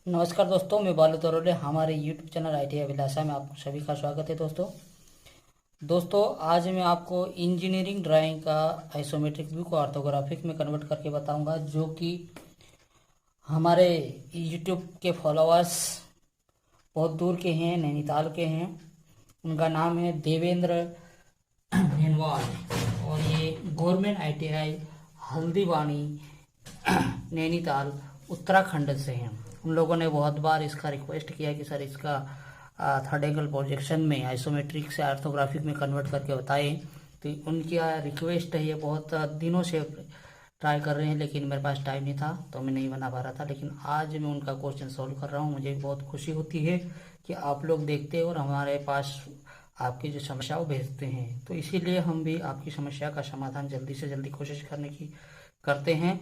नमस्कार दोस्तों, मैं बालू तरोले हमारे यूट्यूब चैनल आईटी अभिलाषा में आप सभी का स्वागत है। दोस्तों आज मैं आपको इंजीनियरिंग ड्राइंग का आइसोमेट्रिक व्यू को ऑर्थोग्राफिक में कन्वर्ट करके बताऊंगा, जो कि हमारे यूट्यूब के फॉलोअर्स बहुत दूर के हैं, नैनीताल के हैं। उनका नाम है देवेंद्र नेनवाल और ये गवर्नमेंट आईटीआई हल्दीवानी नैनीताल उत्तराखंड से हैं। उन लोगों ने बहुत बार इसका रिक्वेस्ट किया कि सर इसका थर्ड एंगल प्रोजेक्शन में आइसोमेट्रिक से ऑर्थोग्राफिक में कन्वर्ट करके बताएं। तो उनकी रिक्वेस्ट है, ये बहुत दिनों से ट्राई कर रहे हैं, लेकिन मेरे पास टाइम नहीं था तो मैं नहीं बना पा रहा था। लेकिन आज मैं उनका क्वेश्चन सॉल्व कर रहा हूँ। मुझे बहुत खुशी होती है कि आप लोग देखते हैं और हमारे पास आपकी जो समस्या वो भेजते हैं। तो इसीलिए हम भी आपकी समस्या का समाधान जल्दी से जल्दी कोशिश करने की करते हैं,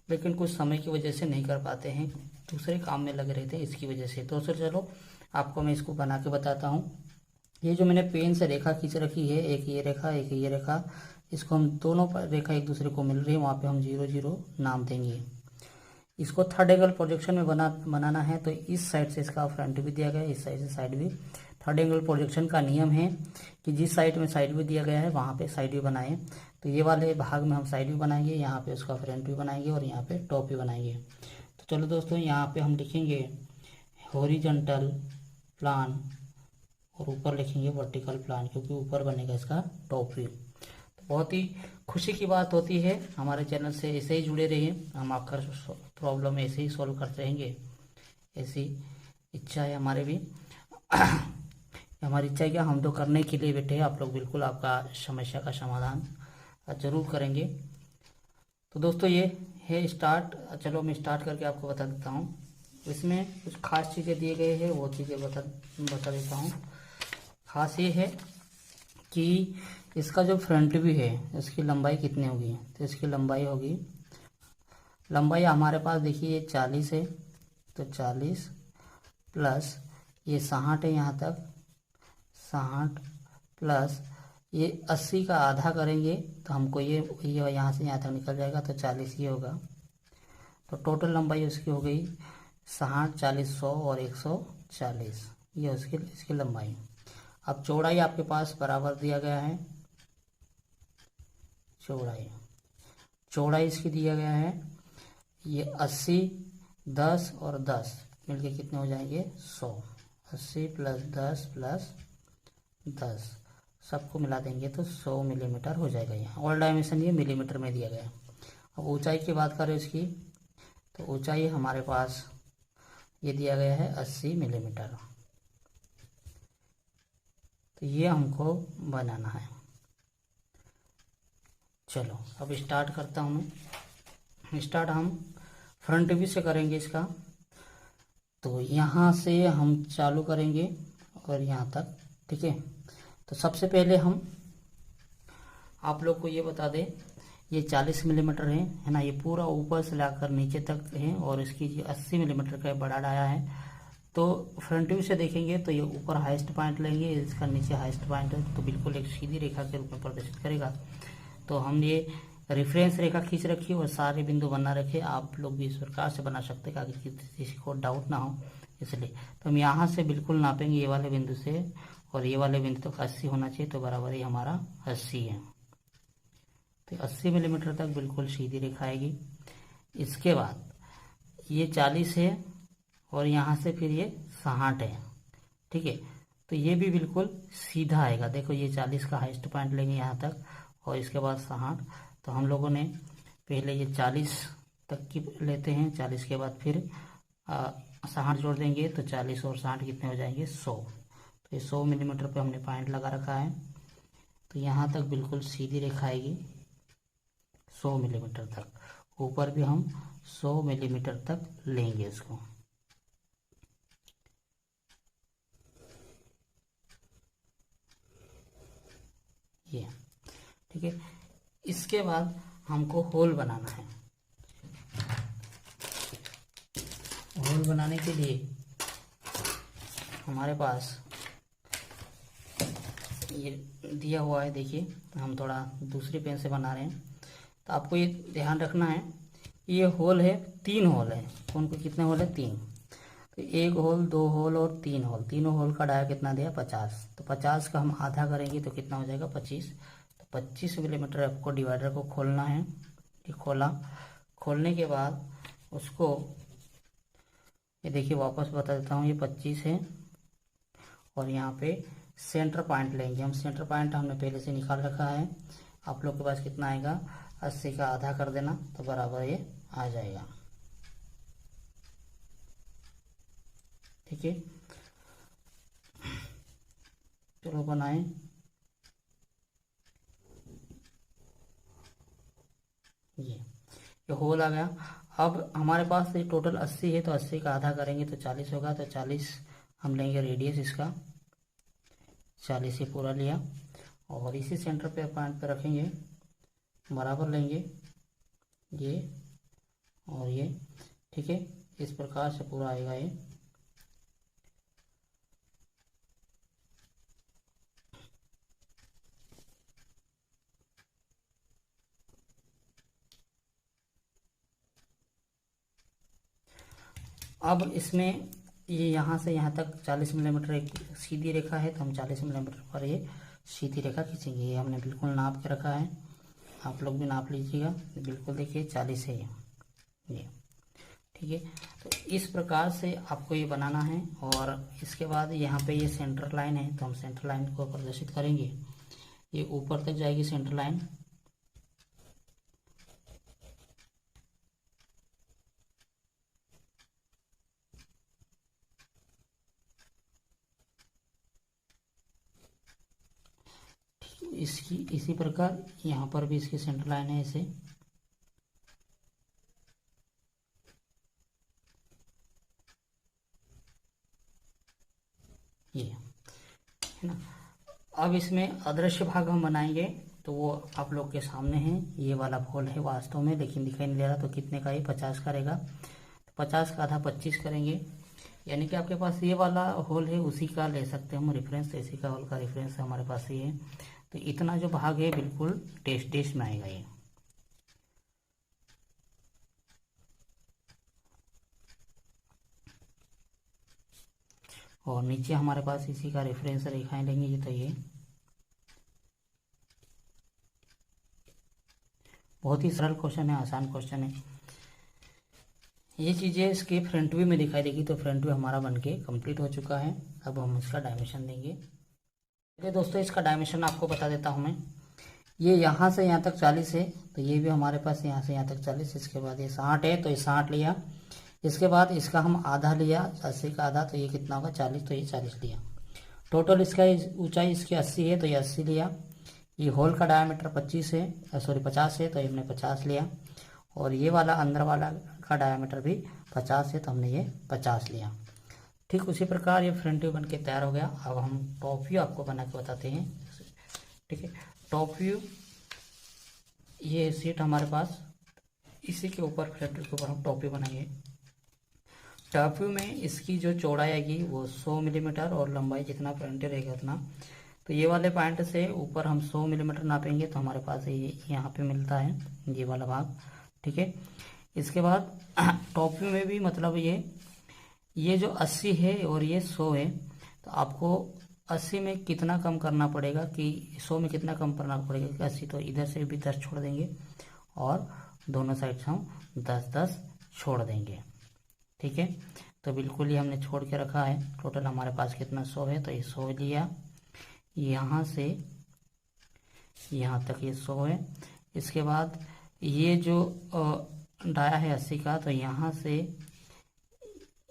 लेकिन कुछ समय की वजह से नहीं कर पाते हैं, दूसरे काम में लगे रहते हैं, इसकी वजह से। तो सर चलो आपको मैं इसको बना के बताता हूँ। ये जो मैंने पेन से रेखा खींच रखी है, एक ये रेखा एक ये रेखा, इसको हम दोनों रेखा एक दूसरे को मिल रही है, वहाँ पे हम 0 0 नाम देंगे। इसको थर्ड एंगल प्रोजेक्शन में बनाना है, तो इस साइड से इसका फ्रंट भी दिया गया है, इस साइड से साइड भी। थर्ड एंगल प्रोजेक्शन का नियम है कि जिस साइड में साइड भी दिया गया है वहाँ पे साइड भी बनाएं। तो ये वाले भाग में हम साइड भी बनाएंगे, यहाँ पे उसका फ्रंट भी बनाएंगे और यहाँ पे टॉप भी बनाएंगे। तो चलो दोस्तों, यहाँ पे हम लिखेंगे हॉरिजॉन्टल प्लान और ऊपर लिखेंगे वर्टिकल प्लान, क्योंकि ऊपर बनेगा इसका टॉप व्यू। तो बहुत ही खुशी की बात होती है, हमारे चैनल से ऐसे ही जुड़े रहिए, हम आपका प्रॉब्लम ऐसे ही सॉल्व करते रहेंगे। ऐसी इच्छा है हमारे भी हमारी इच्छा है कि हम तो करने के लिए बैठे हैं, आप लोग बिल्कुल आपका समस्या का समाधान जरूर करेंगे। तो दोस्तों ये है स्टार्ट। चलो मैं स्टार्ट करके आपको बता देता हूँ। इसमें कुछ खास चीज़ें दिए गए हैं, वो चीज़ें बता देता हूँ। खास ये है कि इसका जो फ्रंट भी है इसकी लंबाई कितनी होगी। तो इसकी लंबाई होगी, लंबाई हमारे पास देखिए 40 है, तो 40 प्लस ये 60 है यहाँ तक, 60 प्लस ये 80 का आधा करेंगे तो हमको ये यहाँ से यहाँ तक निकल जाएगा, तो 40 ये होगा। तो टोटल लंबाई उसकी हो गई 60 40 100 और 140, ये उसकी इसकी लंबाई। अब चौड़ाई आपके पास बराबर दिया गया है, चौड़ाई इसकी दिया गया है ये 80 10 और 10 मिलके कितने हो जाएंगे 100। 80 प्लस 10 प्लस 10 सबको मिला देंगे तो 100 मिलीमीटर हो जाएगा। यहाँ ऑल डायमेंशन ये मिलीमीटर में दिया गया है। अब ऊंचाई की बात करें इसकी, तो ऊंचाई हमारे पास ये दिया गया है 80 मिलीमीटर। तो ये हमको बनाना है। चलो अब स्टार्ट करता हूँ मैं। स्टार्ट हम फ्रंट व्यू से करेंगे इसका। तो यहाँ से हम चालू करेंगे और यहाँ तक, ठीक है। तो सबसे पहले हम आप लोग को ये बता दें, ये 40 मिलीमीटर है ना, ये पूरा ऊपर से लाकर नीचे तक है, और इसकी ये 80 मिलीमीटर का बड़ा डाया है। तो फ्रंट व्यू से देखेंगे तो ये ऊपर हाईएस्ट पॉइंट लेंगे, इसका नीचे हाईएस्ट पॉइंट है, तो बिल्कुल एक सीधी रेखा के रूप में प्रदर्शित करेगा। तो हम ये रेफरेंस रेखा खींच रखी और सारे बिंदु बना रखे। आप लोग भी इस प्रकार से बना सकते हैं ताकि किसी को डाउट ना हो, इसलिए। तो हम यहाँ से बिल्कुल नापेंगे ये वाले बिंदु से, और ये वाले बिंदु तक 80 होना चाहिए, तो बराबर ही हमारा 80 है। तो 80 मिलीमीटर तक बिल्कुल सीधी रेखा आएगी। इसके बाद ये 40 है और यहाँ से फिर ये 60 है, ठीक है। तो ये भी बिल्कुल सीधा आएगा। देखो ये 40 का हाईएस्ट पॉइंट लेंगे यहाँ तक, और इसके बाद 60। तो हम लोगों ने पहले ये 40 तक की लेते हैं, 40 के बाद फिर 60 जोड़ देंगे, तो 40 और 60 कितने हो जाएंगे 100। तो ये 100 मिलीमीटर पे हमने पॉइंट लगा रखा है। तो यहाँ तक बिल्कुल सीधी रेखा आएगी 100 मिलीमीटर तक। ऊपर भी हम 100 मिलीमीटर तक लेंगे इसको। ये ठीक है। इसके बाद हमको होल बनाना है। होल बनाने के लिए हमारे पास ये दिया हुआ है, देखिए हम थोड़ा दूसरी पेन से बना रहे हैं। तो आपको ये ध्यान रखना है, ये होल है, 3 होल है। कौन को कितने होल है 3। तो एक होल, दो होल और तीन होल, तीनों होल का डाया कितना दिया 50। तो 50 का हम आधा करेंगे तो कितना हो जाएगा 25। तो 25 मिलीमीटर आपको डिवाइडर को खोलना है। ये खोला, खोलने के बाद उसको ये देखिए वापस बता देता हूँ, ये 25 है और यहाँ पे सेंटर पॉइंट लेंगे हम। सेंटर पॉइंट हमने पहले से निकाल रखा है। आप लोग के पास कितना आएगा, 80 का आधा कर देना तो बराबर ये आ जाएगा। ठीक है, चलो बनाएं। ये होल आ गया। अब हमारे पास ये टोटल 80 है तो 80 का आधा करेंगे तो 40 होगा। तो 40 हम लेंगे रेडियस इसका, 40 ही पूरा लिया और इसी सेंटर पे पॉइंट पे रखेंगे, बराबर लेंगे ये और ये। ठीक है, इस प्रकार से पूरा आएगा ये। अब इसमें ये यहाँ से यहाँ तक 40 मिलीमीटर एक सीधी रेखा है, तो हम 40 मिलीमीटर पर ये सीधी रेखा खींचेंगे। ये हमने बिल्कुल नाप के रखा है, आप लोग भी नाप लीजिएगा। बिल्कुल देखिए 40 है ये। ठीक है, तो इस प्रकार से आपको ये बनाना है। और इसके बाद यहाँ पे ये सेंटर लाइन है, तो हम सेंटर लाइन को प्रदर्शित करेंगे। ये ऊपर तक जाएगी सेंटर लाइन। इसकी इसी प्रकार यहाँ पर भी इसकी सेंटर लाइन है ऐसे। ये है ना। अब इसमें अदृश्य भाग हम बनाएंगे, तो वो आप लोग के सामने है। ये वाला होल है वास्तव में, लेकिन दिखाई नहीं दे रहा। तो कितने का, ये 50 का रहेगा। तो 50 का आधा 25 करेंगे, यानी कि आपके पास ये वाला होल है उसी का ले सकते हैं हम रेफरेंस। इसी का होल का रेफरेंस हमारे पास ये है। तो इतना जो भाग है बिल्कुल टेस्ट डेश में आएगा ये। और नीचे हमारे पास इसी का रेफरेंस रेखाएं लेंगे। ये तो ये बहुत ही सरल क्वेश्चन है, आसान क्वेश्चन है। ये चीज़ें इसके फ्रंट व्यू में दिखाई देगी। तो फ्रंट व्यू हमारा बनके कंप्लीट हो चुका है। अब हम इसका डायमेंशन देंगे। चलिए दोस्तों, इसका डायमेंशन आपको बता देता हूँ मैं। ये यहाँ से यहाँ तक 40 है, तो ये भी हमारे पास यहाँ से यहाँ तक 40। इसके बाद ये 60 है, तो ये 60 लिया। इसके बाद इसका हम आधा लिया, 80 का आधा, तो ये कितना होगा 40, तो ये 40 लिया। टोटल इसका ऊंचाई इसकी 80 है, तो ये 80 लिया। ये होल का डायमीटर 25 है, सॉरी 50 है, तो हमने 50 लिया। और ये वाला अंदर वाला का डायमीटर भी 50 है, तो हमने ये 50 लिया। ठीक उसी प्रकार ये फ्रंट व्यू बन के तैयार हो गया। अब हम टॉप व्यू आपको बना के बताते हैं। ठीक है, टॉप व्यू ये सीट हमारे पास, इसी के ऊपर फ्रंट व्यू के ऊपर हम टॉप व्यू बनाएंगे। टॉप व्यू में इसकी जो चौड़ाई आएगी वो 100 मिलीमीटर और लंबाई जितना फ्रंट रहेगा उतना। तो ये वाले पॉइंट से ऊपर हम 100 मिलीमीटर नापेंगे, तो हमारे पास ये यहाँ पे मिलता है ये वाला भाग। ठीक है, इसके बाद टॉप व्यू में भी मतलब ये जो 80 है और ये 100 है, तो आपको 80 में कितना कम करना पड़ेगा कि 100 में कितना कम करना पड़ेगा कि 80, तो इधर से भी 10 छोड़ देंगे और दोनों साइड से हम 10-10 छोड़ देंगे। ठीक है, तो बिल्कुल ही हमने छोड़ के रखा है। टोटल हमारे पास कितना 100 है, तो ये 100 लिया। यहाँ से यहाँ तक ये 100 है। इसके बाद ये जो डाया है 80 का, तो यहाँ से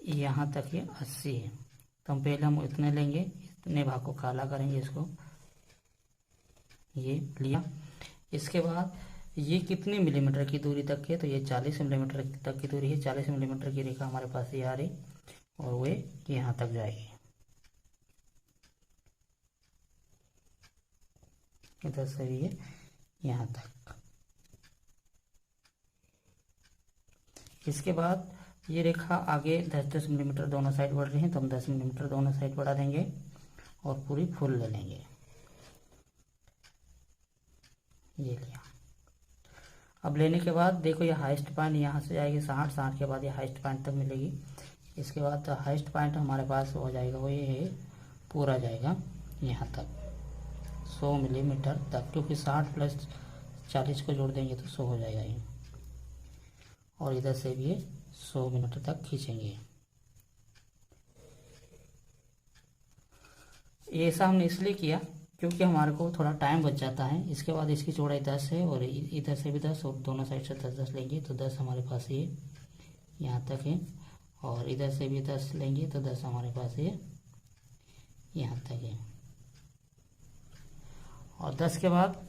यहाँ तक ये 80 है। तो हम पहले हम इतने लेंगे, इतने भाग को काला करेंगे इसको, ये लिया। इसके बाद ये कितने मिलीमीटर की दूरी तक है, तो ये 40 मिलीमीटर तक की दूरी है। 40 मिलीमीटर की रेखा हमारे पास ये आ रही और वे यहाँ तक जाएगी, इधर से भी ये यहाँ तक। इसके बाद ये रेखा आगे 10-10 मिलीमीटर दोनों साइड बढ़ रही है, तो हम 10 मिलीमीटर दोनों साइड बढ़ा देंगे और पूरी फुल ले लेंगे। ये लिया। अब लेने के बाद देखो ये हाईएस्ट पॉइंट यहाँ से जाएगी 60, 60 के बाद ये हाईएस्ट पॉइंट तक मिलेगी। इसके बाद हाईएस्ट पॉइंट हमारे पास हो जाएगा, वो ये है पूरा जाएगा यहाँ तक 100 मिलीमीटर तक, क्योंकि 60 प्लस 40 को जोड़ देंगे तो 100 हो जाएगा ये। और इधर से भी ये 100 मिलीमीटर तक खींचेंगे। ये ऐसा हमने इसलिए किया क्योंकि हमारे को थोड़ा टाइम बच जाता है। इसके बाद इसकी चौड़ाई 10 है और इधर से भी 10 और दोनों साइड से 10-10 लेंगे तो 10 हमारे पास ये यहाँ तक है, और इधर से भी 10 लेंगे तो 10 हमारे पास ये यहाँ तक है। और 10 के बाद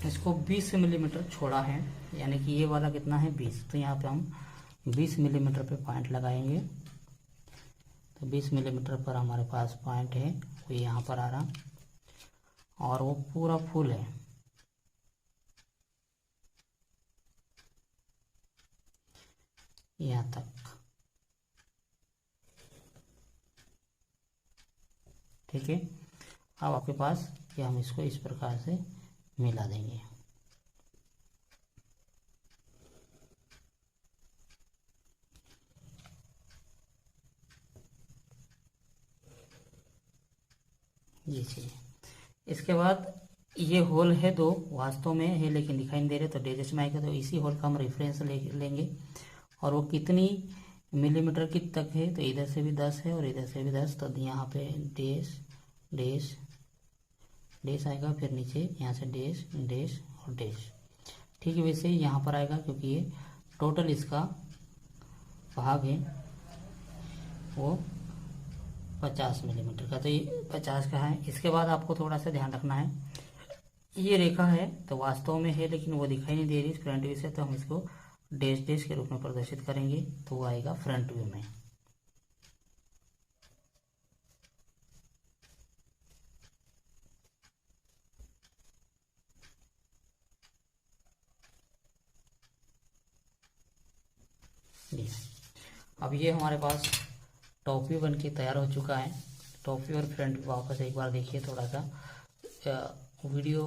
इसको 20 मिलीमीटर छोड़ा है, यानी कि ये वाला कितना है 20, तो यहाँ पे हम 20 मिलीमीटर पे पॉइंट लगाएंगे। तो 20 मिलीमीटर पर हमारे पास पॉइंट है, वो यहाँ पर आ रहा और वो पूरा फुल है। यहाँ तक ठीक है। अब आपके पास ये हम इसको इस प्रकार से मिला देंगे। ये चीज़ इसके बाद ये होल है दो, वास्तव में है लेकिन दिखाई नहीं दे रहे, तो डिजिट में आएगा तो इसी होल का हम रेफरेंस लेंगे और वो कितनी मिलीमीटर की तक है, तो इधर से भी 10 है और इधर से भी 10, तो यहाँ पे डैश डैश डैश आएगा, फिर नीचे यहाँ से डैश डैश और डैश। ठीक है, वैसे यहाँ पर आएगा क्योंकि ये टोटल इसका भाग है वो 50 मिलीमीटर का, तो ये 50 का है। इसके बाद आपको थोड़ा सा ध्यान रखना है, ये रेखा है तो वास्तव में है लेकिन वो दिखाई नहीं दे रही फ्रंट व्यू से, तो हम इसको डैश डैश के रूप में प्रदर्शित करेंगे तो वो आएगा फ्रंट व्यू में। अब ये हमारे पास टॉप व्यू बन के तैयार हो चुका है। टॉप व्यू और फ्रंट व्यू वापस एक बार देखिए, थोड़ा सा वीडियो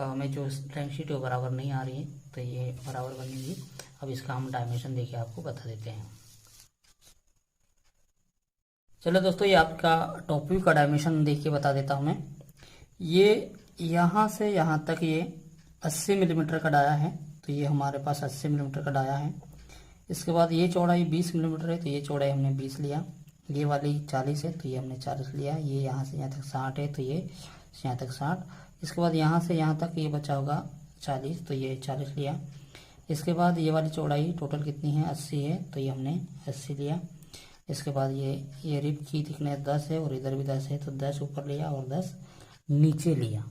में जो ड्राइंग शीट है बराबर नहीं आ रही है, तो ये बराबर बनेगी। अब इसका हम डायमेंशन देखिए आपको बता देते हैं। चलो दोस्तों, ये आपका टॉप व्यू का डायमेंशन देख के बता देता हूँ मैं। ये यहाँ से यहाँ तक ये 80 मिलीमीटर का डाया है, तो ये हमारे पास 80 मिलीमीटर का डाया है। इसके बाद ये चौड़ाई 20 मिलीमीटर है, तो ये चौड़ाई हमने 20 लिया। ये वाली 40 है तो ये हमने 40 लिया। ये यहाँ से यहाँ तक 60 है तो ये यहाँ तक 60। इसके बाद यहाँ से यहाँ तक ये बचा होगा 40, तो ये 40 लिया। इसके बाद ये वाली चौड़ाई टोटल कितनी है 80 है, तो ये हमने 80 लिया। इसके बाद ये रिब की थिकनेस 10 है और इधर भी 10 है, तो 10 ऊपर लिया और 10 नीचे लिया।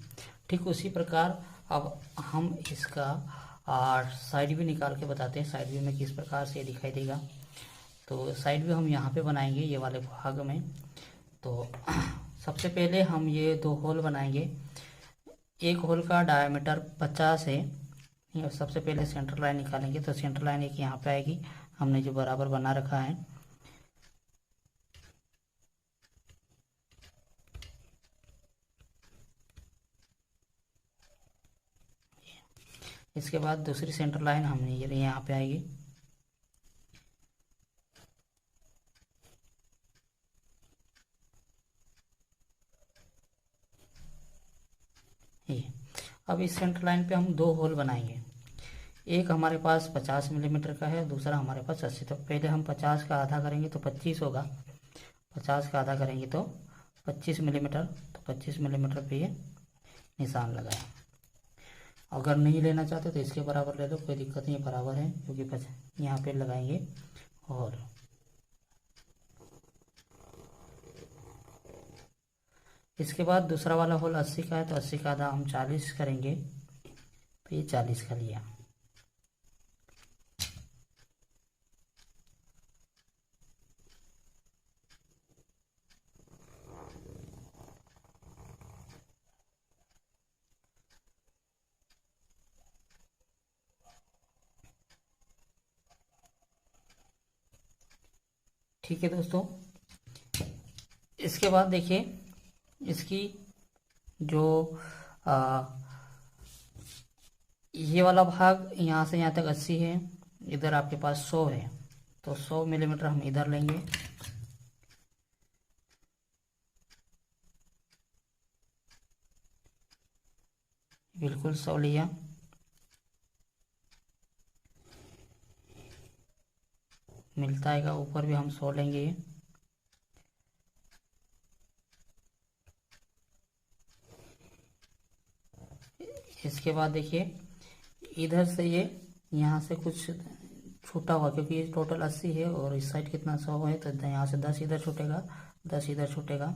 ठीक उसी प्रकार अब हम इसका साइड व्यू निकाल के बताते हैं, साइड व्यू में किस प्रकार से दिखाई देगा। तो साइड व्यू हम यहाँ पे बनाएंगे ये वाले भाग में। तो सबसे पहले हम ये दो होल बनाएंगे। एक होल का डायमीटर 50 है। सबसे पहले सेंटर लाइन निकालेंगे, तो सेंटर लाइन एक यहाँ पे आएगी, हमने जो बराबर बना रखा है। इसके बाद दूसरी सेंटर लाइन हमने ये यहाँ पे आएगी। ये अब इस सेंटर लाइन पे हम दो होल बनाएंगे। एक हमारे पास 50 मिलीमीटर का है, दूसरा हमारे पास 80। तो पहले हम 50 का आधा करेंगे तो 25 होगा, 50 का आधा करेंगे तो 25 मिलीमीटर। तो 25 मिलीमीटर पे ये निशान लगाया। अगर नहीं लेना चाहते तो इसके बराबर ले लो, कोई दिक्कत नहीं, बराबर है क्योंकि यहाँ पे लगाएंगे। और इसके बाद दूसरा वाला होल 80 का है, तो 80 का आधा हम 40 करेंगे, तो ये 40 का लिया। ठीक है दोस्तों, इसके बाद देखिए इसकी जो ये वाला भाग यहाँ से यहाँ तक 80 है, इधर आपके पास 100 है। तो 100 मिलीमीटर हम इधर लेंगे, बिल्कुल 100 लिया। मिलता है ऊपर भी हम 100 लेंगे। इसके बाद देखिए इधर से ये यहाँ से कुछ छूटा हुआ, क्योंकि ये टोटल 80 है और इस साइड कितना 100 है, तो यहाँ से 10 इधर छूटेगा, 10 इधर छूटेगा।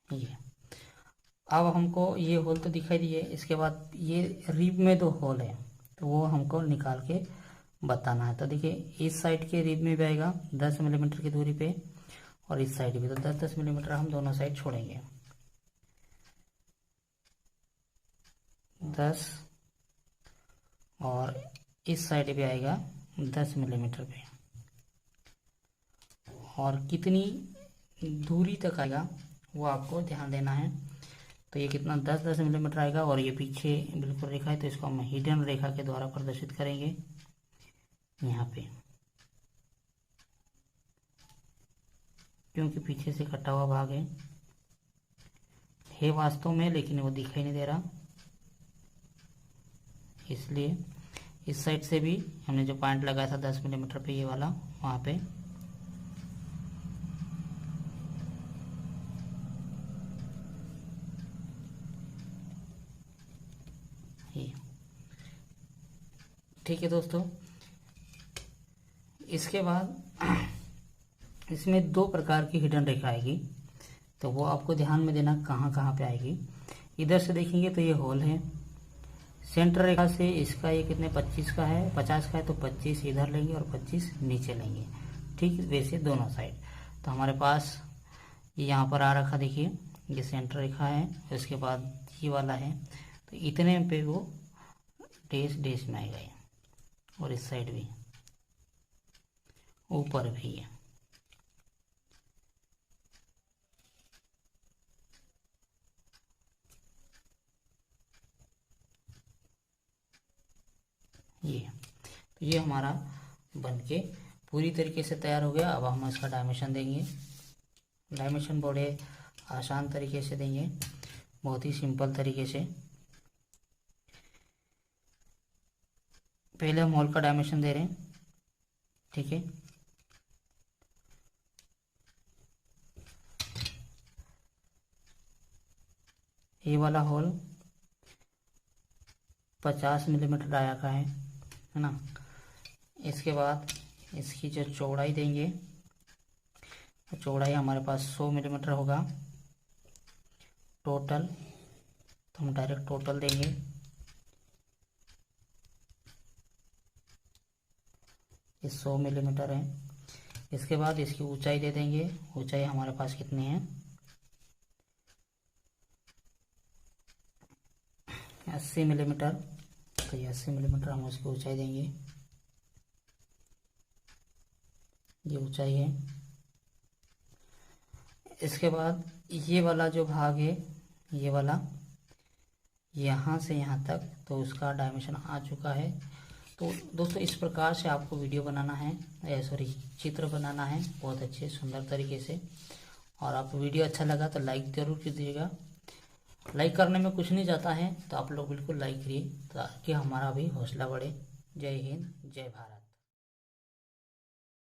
ये अब हमको ये होल तो दिखाई दिए। इसके बाद ये रिब में 2 होल है, तो वो हमको निकाल के बताना है। तो देखिए इस साइड के रिब में भी आएगा 10 मिलीमीटर की दूरी पे, और इस साइड भी, तो 10-10 मिलीमीटर हम दोनों साइड छोड़ेंगे। 10 और इस साइड भी आएगा 10 मिलीमीटर पे। और कितनी दूरी तक आएगा वो आपको ध्यान देना है। तो ये कितना 10-10 मिलीमीटर आएगा, और ये पीछे बिल्कुल रेखा है, तो इसको हम हिडन रेखा के द्वारा प्रदर्शित करेंगे यहाँ पे, क्योंकि पीछे से कटा हुआ भाग है वास्तव में, लेकिन वो दिखाई नहीं दे रहा। इसलिए इस साइड से भी हमने जो पॉइंट लगाया था 10 मिलीमीटर पे, ये वाला वहाँ पे ये, ठीक है दोस्तों। इसके बाद इसमें 2 प्रकार की हिडन रेखा आएगी, तो वो आपको ध्यान में देना कहाँ कहाँ पे आएगी। इधर से देखेंगे तो ये होल है, सेंटर रेखा से इसका ये कितने 25 का है, 50 का है, तो 25 इधर लेंगे और 25 नीचे लेंगे। ठीक वैसे दोनों साइड। तो हमारे पास ये यहाँ पर आ रखा, देखिए ये सेंटर रेखा है, उसके बाद ये वाला है, तो इतने पे वो डैश डैश में आएगा। और इस साइड भी, ऊपर भी है। ये तो ये हमारा बनके पूरी तरीके से तैयार हो गया। अब हम इसका डायमेंशन देंगे। डायमेंशन बड़े आसान तरीके से देंगे, बहुत ही सिंपल तरीके से। पहले हम होल का डायमेंशन दे रहे हैं, ठीक है। ये वाला होल 50 मिलीमीटर आया का है ना। इसके बाद इसकी जो चौड़ाई देंगे, तो चौड़ाई हमारे पास 100 मिलीमीटर होगा टोटल, तो हम डायरेक्ट टोटल देंगे। ये 100 मिलीमीटर है। इसके बाद इसकी ऊंचाई दे देंगे। ऊंचाई हमारे पास कितनी है, 80 मिलीमीटर। तो ये 80 मिलीमीटर हम उसकी ऊंचाई देंगे। ये ऊंचाई है। इसके बाद ये वाला जो भाग है, ये वाला यहाँ से यहाँ तक, तो उसका डायमेंशन आ चुका है। तो दोस्तों इस प्रकार से आपको वीडियो बनाना है, सॉरी चित्र बनाना है बहुत अच्छे सुंदर तरीके से। और आपको वीडियो अच्छा लगा तो लाइक ज़रूर कीजिएगा। लाइक करने में कुछ नहीं जाता है, तो आप लोग बिल्कुल लाइक करिए ताकि हमारा भी हौसला बढ़े। जय हिंद, जय भारत।